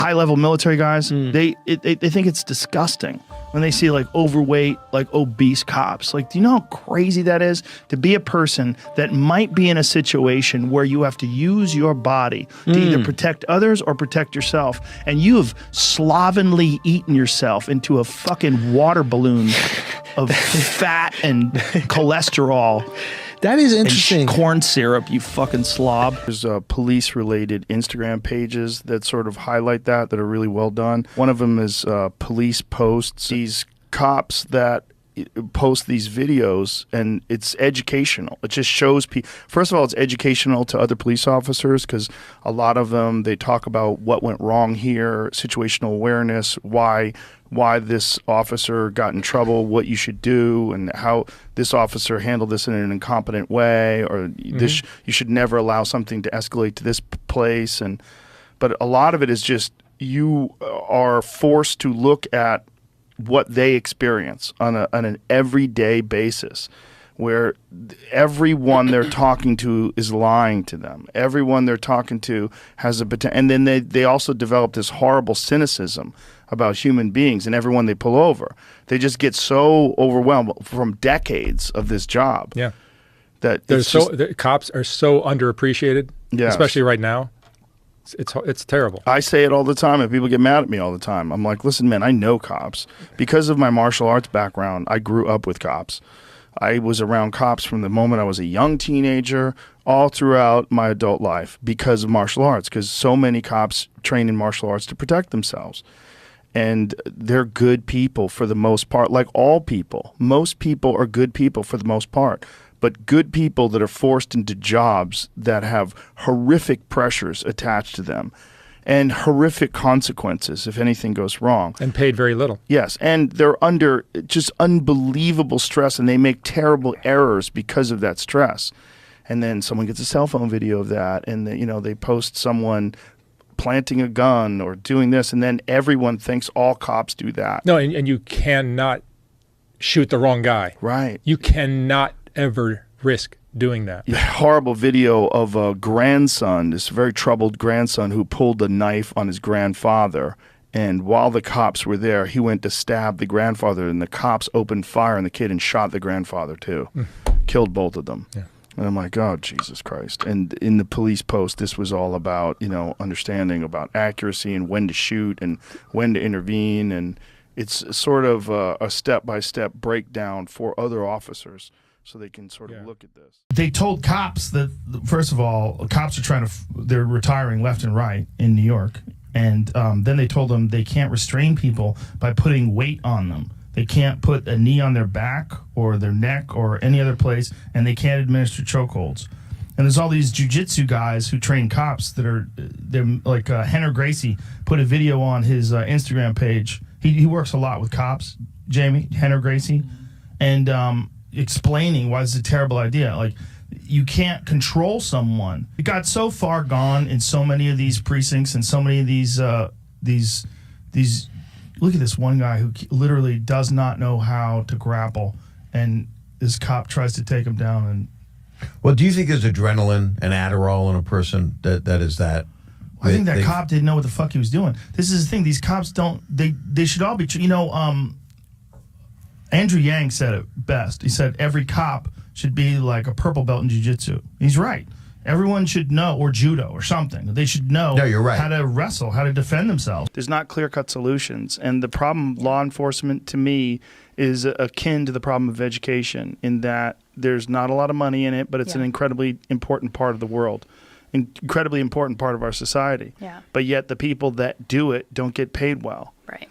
high-level military guys, they think it's disgusting when they see like overweight, like obese cops. Like, do you know how crazy that is to be a person that might be in a situation where you have to use your body to either protect others or protect yourself, and you have slovenly eaten yourself into a fucking water balloon of fat and cholesterol. That is interesting. And corn syrup, you fucking slob. There's police-related Instagram pages that sort of highlight that are really well done. One of them is police posts. These cops that post these videos, and it's educational. It just shows people. First of all, it's educational to other police officers because a lot of them, they talk about what went wrong here, situational awareness, why this officer got in trouble, what you should do, and how this officer handled this in an incompetent way, or this you should never allow something to escalate to this place. But a lot of it is just you are forced to look at what they experience on an everyday basis, where everyone they're talking to is lying to them. Everyone they're talking to has a potential, and then they also develop this horrible cynicism about human beings and everyone they pull over. They just get so overwhelmed from decades of this job. Yeah, that the cops are so underappreciated, especially right now. It's terrible. I say it all the time, and people get mad at me all the time. I'm like, listen, man, I know cops. Because of my martial arts background, I grew up with cops. I was around cops from the moment I was a young teenager all throughout my adult life because of martial arts, because so many cops train in martial arts to protect themselves. And they're good people for the most part, like all people. Most people are good people for the most part. But good people that are forced into jobs that have horrific pressures attached to them and horrific consequences if anything goes wrong. And paid very little. Yes, and they're under just unbelievable stress, and they make terrible errors because of that stress. And then someone gets a cell phone video of that, and they post someone planting a gun or doing this, and then everyone thinks all cops do that. No, and you cannot shoot the wrong guy. Right. You cannot ever risk doing that. Horrible video of a grandson, this very troubled grandson who pulled a knife on his grandfather, and while the cops were there, he went to stab the grandfather, and the cops opened fire on the kid and shot the grandfather too. Killed both of them. Yeah. And I'm like, oh, Jesus Christ. And in the police post, this was all about, understanding about accuracy and when to shoot and when to intervene. And it's sort of a step-by-step breakdown for other officers so they can sort of look at this. They told cops that, first of all, cops are they're retiring left and right in New York. And then they told them they can't restrain people by putting weight on them. They can't put a knee on their back or their neck or any other place, and they can't administer chokeholds. And there's all these jiu-jitsu guys who train cops they're like Henry Gracie put a video on his Instagram page. He works a lot with cops, Jamie, Henry Gracie, and explaining why this is a terrible idea. Like, you can't control someone. It got so far gone in so many of these precincts and so many of these look at this one guy who literally does not know how to grapple, and this cop tries to take him down. And well, do you think there's adrenaline and Adderall in a person that is that? I think that cop didn't know what the fuck he was doing. This is the thing. These cops don't. They should all be. Andrew Yang said it best. He said every cop should be like a purple belt in jiu-jitsu. He's right. Everyone should know, or judo or something. They should know how to wrestle, how to defend themselves. There's not clear-cut solutions. And the problem of law enforcement, to me, is akin to the problem of education in that there's not a lot of money in it, but it's an incredibly important part of the world, incredibly important part of our society. Yeah. But yet the people that do it don't get paid well. Right.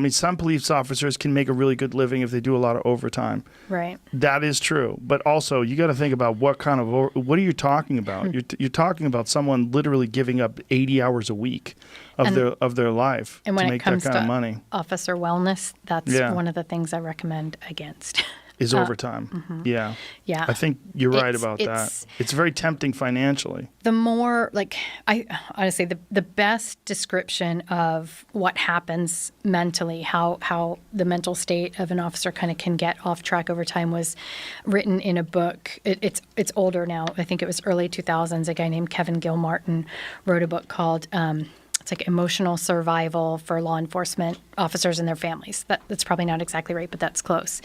Some police officers can make a really good living if they do a lot of overtime. Right. That is true. But also, you got to think about what are you talking about? You're talking about someone literally giving up 80 hours a week of their life to make that kind of money. Officer wellness, that's one of the things I recommend against. Is overtime. Yeah. Yeah. I think you're right about that. It's very tempting financially. The more, I honestly, the best description of what happens mentally, how the mental state of an officer kind of can get off track over time was written in a book. It's older now. I think it was early 2000s. A guy named Kevin Gilmartin wrote a book called, it's It's like emotional survival for law enforcement officers and their families. That's probably not exactly right, but that's close.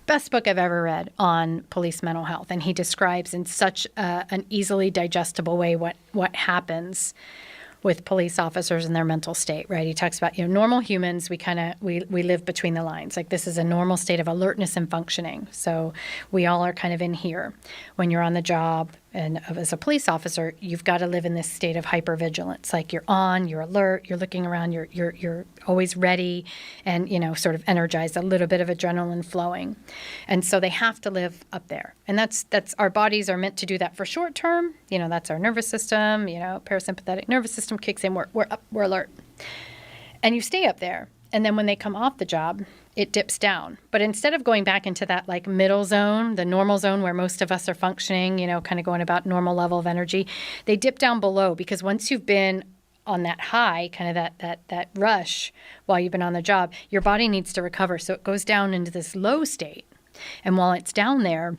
Best book I've ever read on police mental health. And he describes in such an easily digestible way what happens with police officers and their mental state, right? He talks about, normal humans, we live between the lines. Like, this is a normal state of alertness and functioning. So we all are kind of in here. When you're on the job and as a police officer, you've got to live in this state of hypervigilance. Like, you're on, you're alert, you're looking around, you're always ready and, sort of energized, a little bit of adrenaline flowing. And so they have to live up there. And that's our bodies are meant to do that for short term. That's our nervous system, parasympathetic nervous system kicks in, we're up, we're alert. And you stay up there. And then when they come off the job, it dips down. But instead of going back into that like middle zone, the normal zone where most of us are functioning, kind of going about normal level of energy, they dip down below, because once you've been on that high, kind of that rush while you've been on the job, your body needs to recover. So it goes down into this low state. And while it's down there,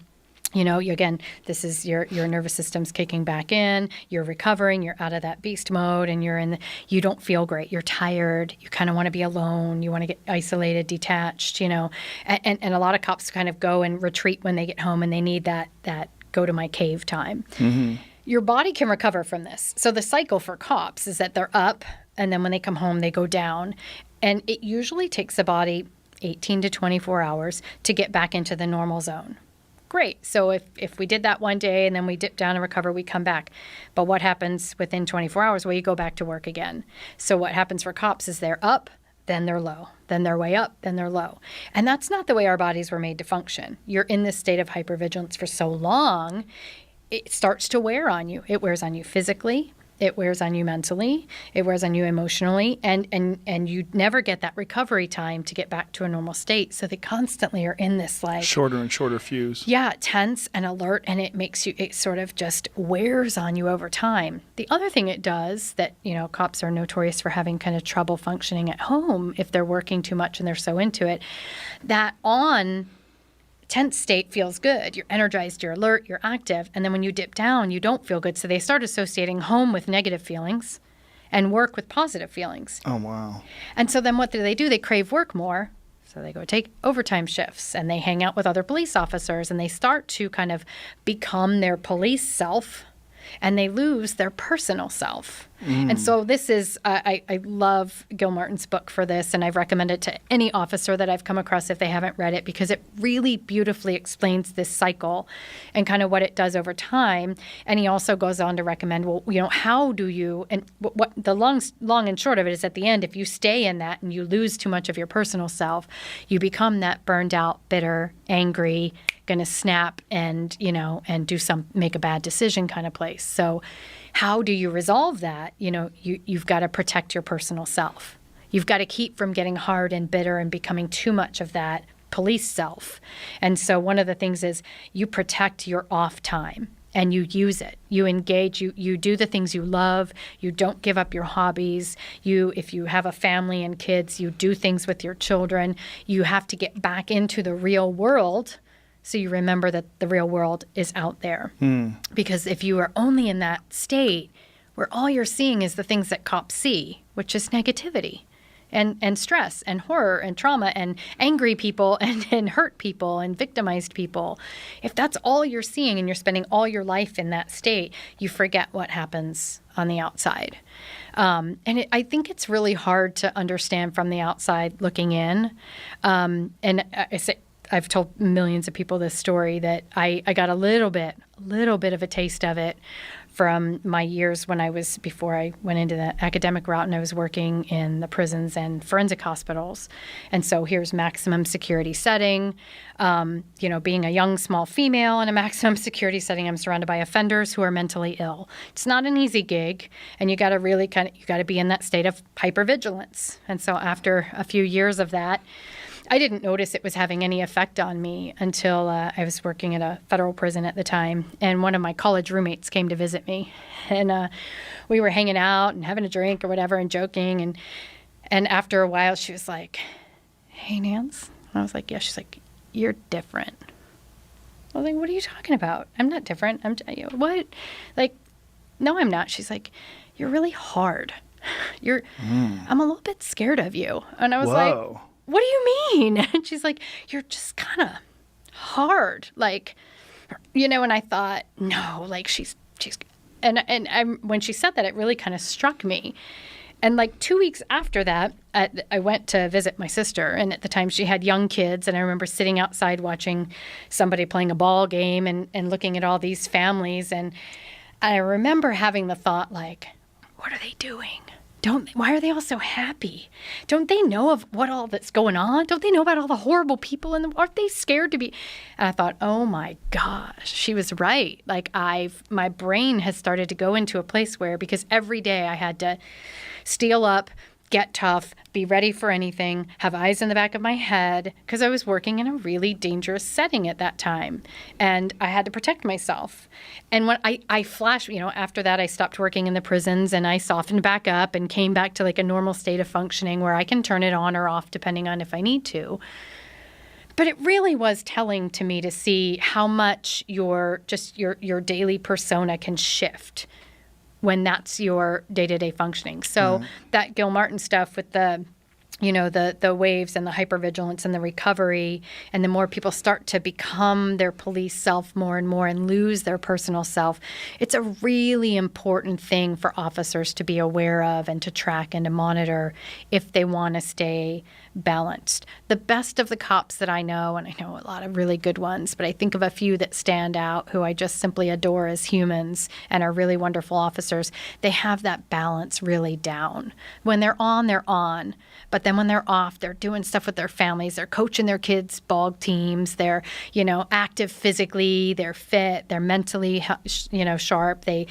again, this is your nervous system's kicking back in, you're recovering, you're out of that beast mode, and you don't feel great. You're tired. You kind of want to be alone. You want to get isolated, detached, and a lot of cops kind of go and retreat when they get home, and they need that go to my cave time. Mm-hmm. Your body can recover from this. So the cycle for cops is that they're up, and then when they come home, they go down. And it usually takes the body 18 to 24 hours to get back into the normal zone. Great. So if we did that one day and then we dip down and recover, we come back. But what happens within 24 hours? Well, you go back to work again. So what happens for cops is they're up, then they're low, then they're way up, then they're low. And that's not the way our bodies were made to function. You're in this state of hypervigilance for so long, it starts to wear on you. It wears on you physically. It wears on you mentally. It wears on you emotionally. And you never get that recovery time to get back to a normal state. So they constantly are in this like shorter and shorter fuse. Yeah, tense and alert. And it sort of just wears on you over time. The other thing it does that, cops are notorious for having kind of trouble functioning at home if they're working too much and they're so into it, that on tense state feels good. You're energized, you're alert, you're active. And then when you dip down, you don't feel good. So they start associating home with negative feelings and work with positive feelings. Oh, wow. And so then what do? They crave work more. So they go take overtime shifts and they hang out with other police officers and they start to kind of become their police self and they lose their personal self. And so this is, I love Gil Martin's book for this, and I've recommended it to any officer that I've come across if they haven't read it, because it really beautifully explains this cycle and kind of what it does over time. And he also goes on to recommend, well, how do you, and what the long and short of it is at the end, if you stay in that and you lose too much of your personal self, you become that burned out, bitter, angry, going to snap and, and make a bad decision kind of place. So how do you resolve that? You've got to protect your personal self. You've got to keep from getting hard and bitter and becoming too much of that police self. And so one of the things is you protect your off time and you use it. You engage, you do the things you love. You don't give up your hobbies. If you have a family and kids, you do things with your children. You have to get back into the real world. So you remember that the real world is out there. Because if you are only in that state where all you're seeing is the things that cops see, which is negativity and stress and horror and trauma and angry people and hurt people and victimized people, if that's all you're seeing and you're spending all your life in that state, you forget what happens on the outside. I think it's really hard to understand from the outside looking in. I've told millions of people this story that I got a little bit of a taste of it from my years before I went into the academic route and I was working in the prisons and forensic hospitals. And so here's maximum security setting, being a young, small female in a maximum security setting, I'm surrounded by offenders who are mentally ill. It's not an easy gig, and you got to really you got to be in that state of hypervigilance. And so after a few years of that, I didn't notice it was having any effect on me until I was working at a federal prison at the time, and one of my college roommates came to visit me, and we were hanging out and having a drink or whatever and joking, and after a while she was like, "Hey, Nance," I was like, "Yeah." She's like, "You're different." I was like, "What are you talking about? I'm not different. What? Like, no, I'm not." She's like, "You're really hard." I'm a little bit scared of you. And I was like, Whoa. what do you mean? And she's like, you're just kind of hard. Like, and I thought, no, like when she said that, it really kind of struck me. And like 2 weeks after that, I went to visit my sister. And at the time she had young kids. And I remember sitting outside watching somebody playing a ball game and looking at all these families. And I remember having the thought, like, what are they doing? Why are they all so happy? Don't they know of what all that's going on? Don't they know about all the horrible people aren't they scared to be? And I thought, oh my gosh, she was right. Like my brain has started to go into a place where, because every day I had to steel up, get tough, be ready for anything, have eyes in the back of my head, because I was working in a really dangerous setting at that time. And I had to protect myself. And when I flashed, after that, I stopped working in the prisons and I softened back up and came back to like a normal state of functioning where I can turn it on or off depending on if I need to. But it really was telling to me to see how much your daily persona can shift when that's your day-to-day functioning. So that Gil Martin stuff with the waves and the hypervigilance and the recovery, and the more people start to become their police self more and more and lose their personal self, it's a really important thing for officers to be aware of and to track and to monitor if they want to stay balanced. The best of the cops that I know, and I know a lot of really good ones, but I think of a few that stand out who I just simply adore as humans and are really wonderful officers. They have that balance really down. When they're on, they're on. But then when they're off, they're doing stuff with their families. They're coaching their kids' ball teams. They're, active physically. They're fit. They're mentally, sharp. They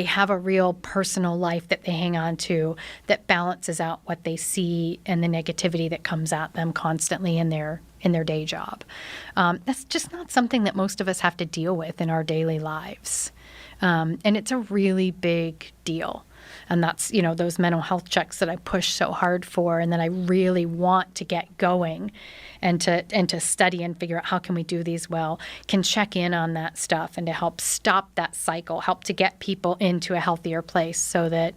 have a real personal life that they hang on to that balances out what they see and the negativity that comes at them constantly in their day job. That's just not something that most of us have to deal with in our daily lives. And it's a really big deal. And that's, those mental health checks that I push so hard for and that I really want to get going and to study and figure out how can we do these well, can check in on that stuff and to help stop that cycle, help to get people into a healthier place so that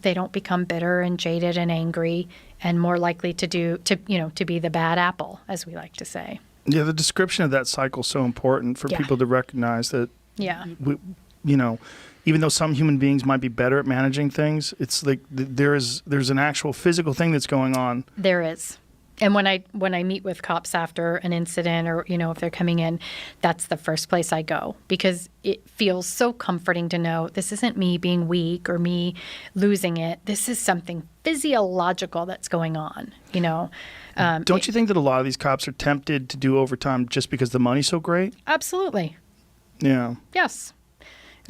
they don't become bitter and jaded and angry and more likely to be the bad apple, as we like to say. Yeah, the description of that cycle is so important for people to recognize that, even though some human beings might be better at managing things, it's like there's an actual physical thing that's going on. There is. And when I meet with cops after an incident or, if they're coming in, that's the first place I go because it feels so comforting to know this isn't me being weak or me losing it. This is something physiological that's going on, Don't you think that a lot of these cops are tempted to do overtime just because the money's so great? Absolutely. Yeah. Yes.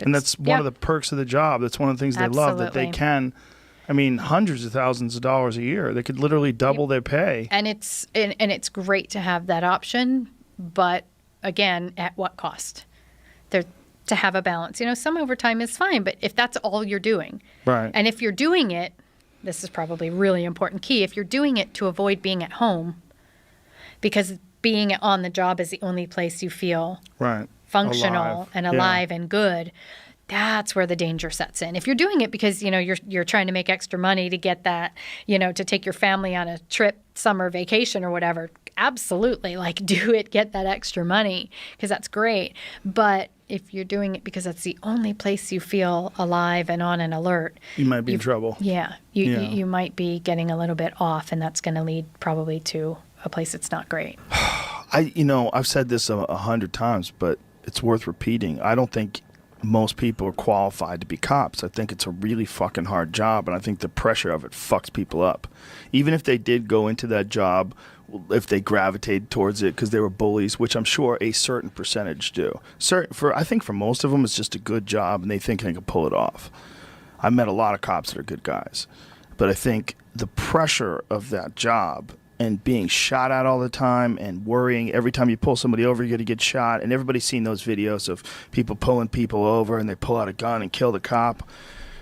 And that's one of the perks of the job. That's one of the things they love, that they can, hundreds of thousands of dollars a year. They could literally double their pay. And it's great to have that option, but again, at what cost? To have a balance. Some overtime is fine, but if that's all you're doing. Right. And if you're doing it, this is probably a really important key, if you're doing it to avoid being at home, because being on the job is the only place you feel functional and alive and good, that's where the danger sets in. If you're doing it because, you're trying to make extra money to get that, to take your family on a trip, summer vacation or whatever, absolutely, do it, get that extra money because that's great. But if you're doing it because that's the only place you feel alive and on and alert, you might be in trouble. Yeah. You might be getting a little bit off, and that's going to lead probably to a place that's not great. I've said this 100 times, but it's worth repeating. I don't think most people are qualified to be cops. I think it's a really fucking hard job, and I think the pressure of it fucks people up. Even if they did go into that job, if they gravitated towards it because they were bullies, which I'm sure a certain percentage do. I think for most of them, it's just a good job, and they think they can pull it off. I've met a lot of cops that are good guys, but I think the pressure of that job and being shot at all the time and worrying every time you pull somebody over, you're going to get shot. And everybody's seen those videos of people pulling people over and they pull out a gun and kill the cop.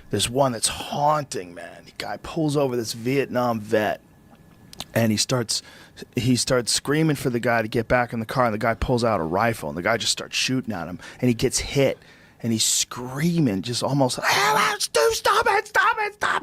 There's one that's haunting, man. The guy pulls over this Vietnam vet and he starts screaming for the guy to get back in the car, and the guy pulls out a rifle and the guy just starts shooting at him and he gets hit. and he's screaming, just almost, stop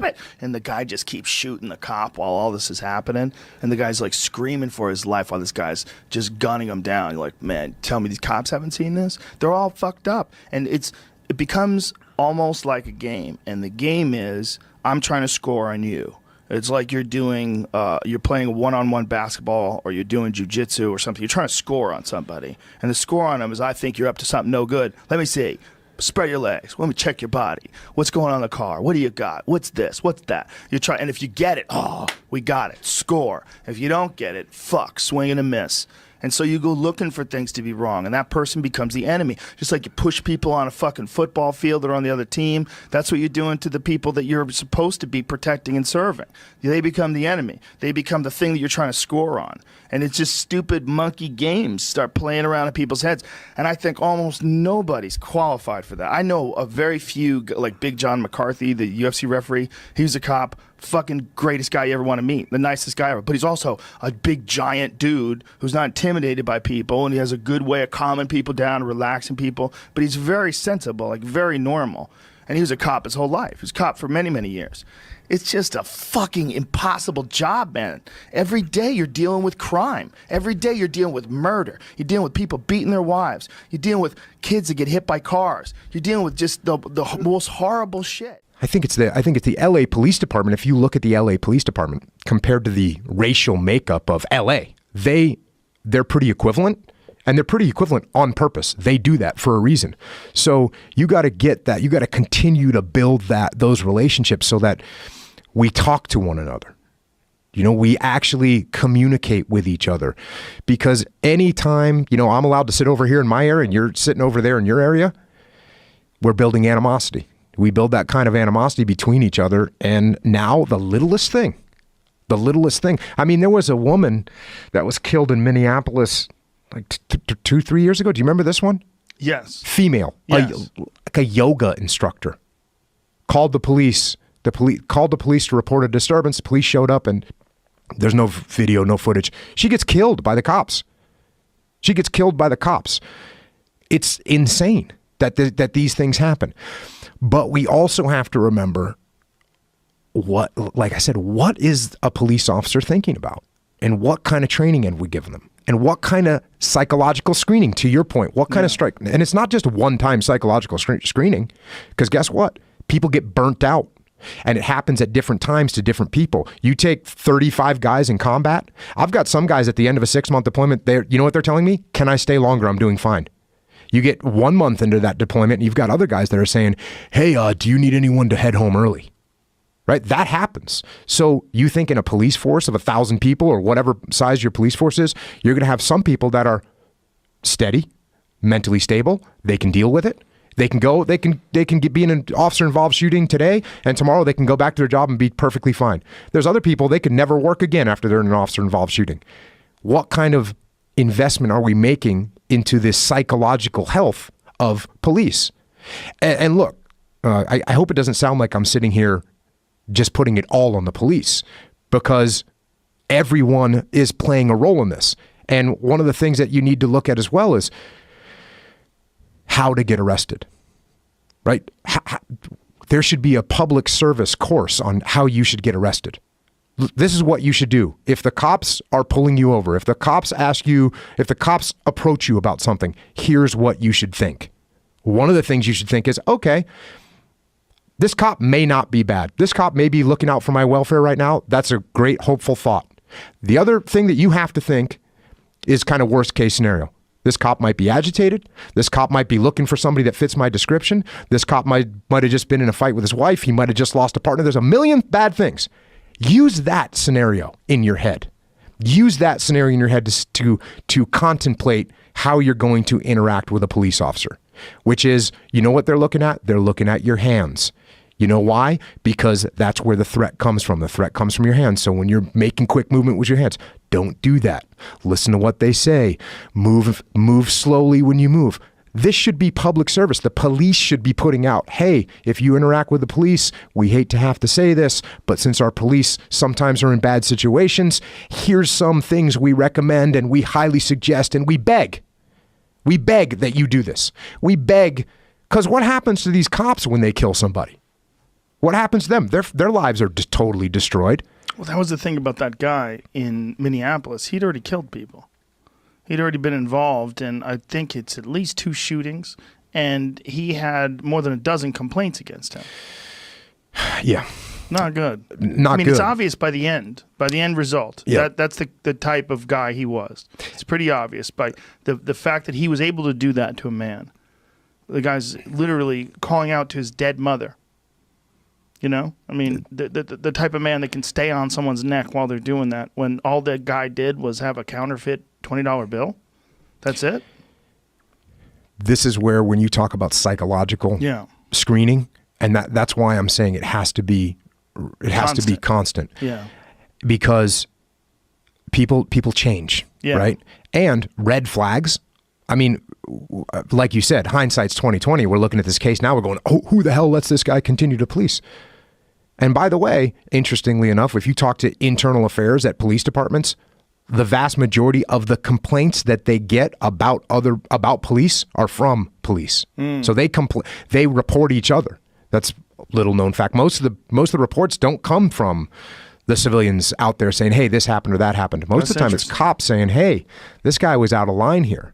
it. And the guy just keeps shooting the cop while all this is happening. And the guy's like screaming for his life while this guy's just gunning him down. You're like, man, tell me these cops haven't seen this? They're all fucked up. And it becomes almost like a game. And the game is, I'm trying to score on you. It's like you're playing one-on-one basketball, or you're doing jiu-jitsu or something. You're trying to score on somebody. And the score on them is, I think you're up to something no good. Let me see. Spread your legs. Let me check your body. What's going on in the car? What do you got? What's this? What's that? And if you get it, we got it. Score. If you don't get it, swing and a miss. And so you go looking for things to be wrong, and that person becomes the enemy. Just like you push people on a fucking football field that are on the other team, that's what you're doing to the people that you're supposed to be protecting and serving. They become the enemy. They become the thing that you're trying to score on. And it's just stupid monkey games start playing around in people's heads. And I think almost nobody's qualified for that. I know a very few, like Big John McCarthy, the UFC referee. He was a cop. Fucking greatest guy you ever want to meet, the nicest guy ever. But he's also a big giant dude who's not intimidated by people, and he has a good way of calming people down, relaxing people. But he's very sensible, like very normal. And he was a cop his whole life. He was a cop for many, many years. It's just a fucking impossible job, man. Every day you're dealing with crime. Every day you're dealing with murder. You're dealing with people beating their wives. You're dealing with kids that get hit by cars. You're dealing with just the most horrible shit. I think it's the LA Police Department. If you look at the LA Police Department compared to the racial makeup of LA, they're pretty equivalent, and they're pretty equivalent on purpose. They do that for a reason. So you got to get that. You got to continue to build those relationships so that we talk to one another. We actually communicate with each other, because anytime, I'm allowed to sit over here in my area and you're sitting over there in your area, we're building animosity. We build that kind of animosity between each other, and now the littlest thing. I mean, there was a woman that was killed in Minneapolis like 2-3 years ago. Do you remember this one? Yes. Female, yes. Like a yoga instructor. Called the police. Called the police to report a disturbance. The police showed up, and there's no video, no footage. She gets killed by the cops. It's insane that these things happen. But we also have to remember what is a police officer thinking about, and what kind of training have we given them, and what kind of psychological screening, to your point, what kind of strike. And it's not just one-time psychological screening, because guess what? People get burnt out, and it happens at different times to different people. You take 35 guys in combat. I've got some guys at the end of a 6-month deployment, you know what they're telling me? Can I stay longer? I'm doing fine. You get 1 month into that deployment, and you've got other guys that are saying, hey, do you need anyone to head home early? Right? That happens. So you think in a police force of 1,000 people, or whatever size your police force is, you're going to have some people that are steady, mentally stable. They can deal with it. They can be in an officer-involved shooting today, and tomorrow they can go back to their job and be perfectly fine. There's other people, they could never work again after they're in an officer-involved shooting. What kind of investment are we making into this psychological health of police? And look, I hope it doesn't sound like I'm sitting here just putting it all on the police, because everyone is playing a role in this. And one of the things that you need to look at as well is how to get arrested, right? There should be a public service course on how you should get arrested. This is what you should do. If the cops are pulling you over, if the cops approach you about something, here's what you should think. One of the things you should think is, okay, this cop may not be bad. This cop may be looking out for my welfare right now. That's a great, hopeful thought. The other thing that you have to think is kind of worst case scenario. This cop might be agitated. This cop might be looking for somebody that fits my description. This cop might have just been in a fight with his wife. He might have just lost a partner. There's a million bad things. Use that scenario in your head. Use that scenario in your head to contemplate how you're going to interact with a police officer, which is, you know what they're looking at? They're looking at your hands. You know why? Because that's where the threat comes from. The threat comes from your hands. So when you're making quick movement with your hands, don't do that. Listen to what they say. Move slowly when you move. This should be public service. The police should be putting out, hey, if you interact with the police, we hate to have to say this, but since our police sometimes are in bad situations, here's some things we recommend and we highly suggest and we beg. We beg that you do this. We beg Because what happens to these cops when they kill somebody? What happens to them? Their lives are just totally destroyed. Well, that was the thing about that guy in Minneapolis. He'd already killed people. He'd already been involved in, I think it's at least 2 shootings, and he had more than a dozen complaints against him. Yeah. Not good. Not good. It's obvious by the end result. Yeah. That's the type of guy he was. It's pretty obvious by the fact that he was able to do that to a man. The guy's literally calling out to his dead mother. You know? I mean, the type of man that can stay on someone's neck while they're doing that when all that guy did was have a counterfeit $20 bill. That's it? This is where when you talk about psychological screening, and that's why I'm saying it has to be constant. Yeah. Because people change, right? And red flags. I mean, like you said, hindsight's 20/20. We're looking at this case now. We're going, oh, who the hell lets this guy continue to police? And by the way, interestingly enough, if you talk to internal affairs at police departments, the vast majority of the complaints that they get about police are from police. So they report each other. That's a little known fact. Most of the reports don't come from the civilians out there saying, hey, this happened or that happened. Most of the time it's cops saying, hey, this guy was out of line here.